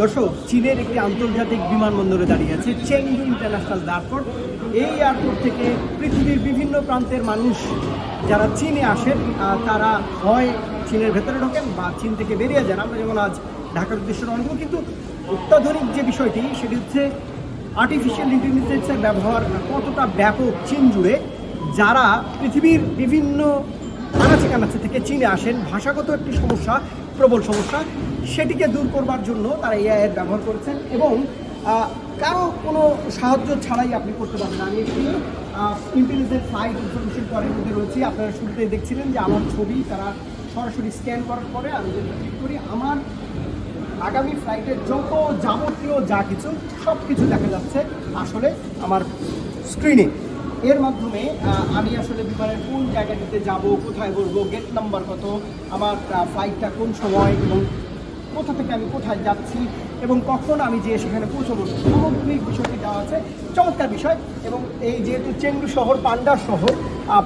দর্শক, চীনের একটি আন্তর্জাতিক বিমানবন্দরে দাঁড়িয়ে আছে চেংদু ইন্টারন্যাশনাল এয়ারপোর্ট। এই এয়ারপোর্ট থেকে পৃথিবীর বিভিন্ন প্রান্তের মানুষ যারা চীনে আসেন তারা হয় চীনের ভেতরে ঢোকেন বা চীন থেকে বেরিয়ে যান। আমরা যেমন আজ ঢাকার উদ্দেশ্যে রওনা দেব, কিন্তু অত্যাধুনিক যে বিষয়টি সেটি হচ্ছে আর্টিফিশিয়াল ইন্টেলিজেন্সের ব্যবহার কতটা ব্যাপক চীন জুড়ে। যারা পৃথিবীর বিভিন্ন আনাচে কানাচে থেকে চীনে আসেন, ভাষাগত একটি সমস্যা, প্রবল সমস্যা, সেটিকে দূর করবার জন্য তারা এআই এর ব্যবহার করেছেন এবং কারো কোনো সাহায্য ছাড়াই আপনি করতে পারবেন। আমি একটি ইন্টেলিজেন্ট ফ্লাইট ইনফরমেশন পরের মধ্যে রয়েছি। আপনারা শুরুতেই দেখছিলেন যে আমার ছবি তারা সরাসরি স্ক্যান করার পরে আমি যদি ক্লিক করি, আমার আগামী ফ্লাইটের যত যাবতীয় যা কিছু সব কিছু দেখা যাচ্ছে আসলে আমার স্ক্রিনে। এর মাধ্যমে আমি আসলে বিমানের কোন জায়গাটিতে যাব, কোথায় বসবো, গেট নাম্বার কত, আমার ফ্লাইটটা কোন সময় এবং কোথা থেকে আমি কোথায় যাচ্ছি এবং কখন আমি যে সেখানে পৌঁছবো, সামগ্রিক বিষয়টি দেওয়া আছে। চমৎকার বিষয়। এবং এই যেহেতু চেংদু শহর পান্ডার শহর,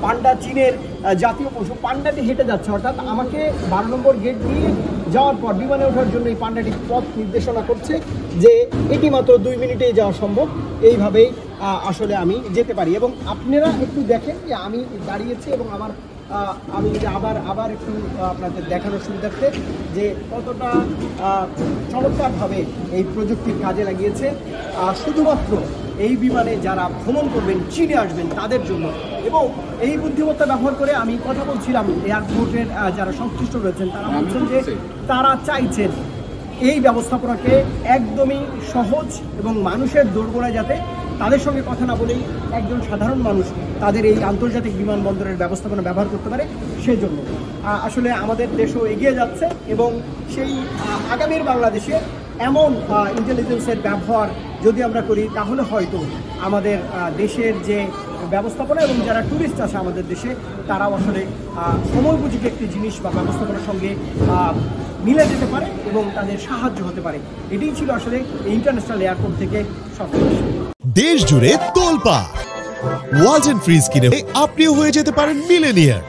পান্ডা চীনের জাতীয় পশু, পান্ডাটি হেঁটে যাচ্ছে, অর্থাৎ আমাকে 12 নম্বর গেট দিয়ে যাওয়ার পর বিমানে ওঠার জন্য এই পান্ডাটি পথ নির্দেশনা করছে যে এটি মাত্র 2 মিনিটেই যাওয়া সম্ভব। এইভাবেই আসলে আমি যেতে পারি। এবং আপনারা একটু দেখেন যে আমি দাঁড়িয়েছি এবং আমি যদি আবার একটু আপনাদের দেখানোর সুবিধার্থে যে কতটা চমৎকারভাবে এই প্রযুক্তির কাজে লাগিয়েছে শুধুমাত্র এই বিমানে যারা ভ্রমণ করবেন, চীনে আসবেন তাদের জন্য। এবং এই বুদ্ধিমত্তা ব্যবহার করে আমি কথা বলছিলাম এয়ারপোর্টের যারা সংশ্লিষ্ট রয়েছেন, তারা বলছেন যে তারা চাইছেন এই ব্যবস্থাপনাকে একদমই সহজ এবং মানুষের দোরগোড়ায় যাতে তাদের সঙ্গে কথা না বলেই একজন সাধারণ মানুষ তাদের এই আন্তর্জাতিক বিমানবন্দরের ব্যবস্থাপনা ব্যবহার করতে পারে। সেজন্য আসলে আমাদের দেশও এগিয়ে যাচ্ছে এবং সেই আগামীর বাংলাদেশে এমন ইন্টেলিজেন্সের ব্যবহার যদি আমরা করি তাহলে হয়তো আমাদের দেশের যে ব্যবস্থাপনা এবং যারা ট্যুরিস্ট আসে আমাদের দেশে তারাও আসলে সময়োপযোগী একটি জিনিস বা ব্যবস্থাপনার সঙ্গে মিলে যেতে পারে এবং তাদের সাহায্য হতে পারে। এটাই ছিল আসলে ইন্টারন্যাশনাল এয়ারপোর্ট থেকে সফল। দেশ জুড়ে তোলপাড় ওয়ালটন ফ্রিজ কিনে আপনিও হয়ে যেতে পারেন মিলেনিয়ার।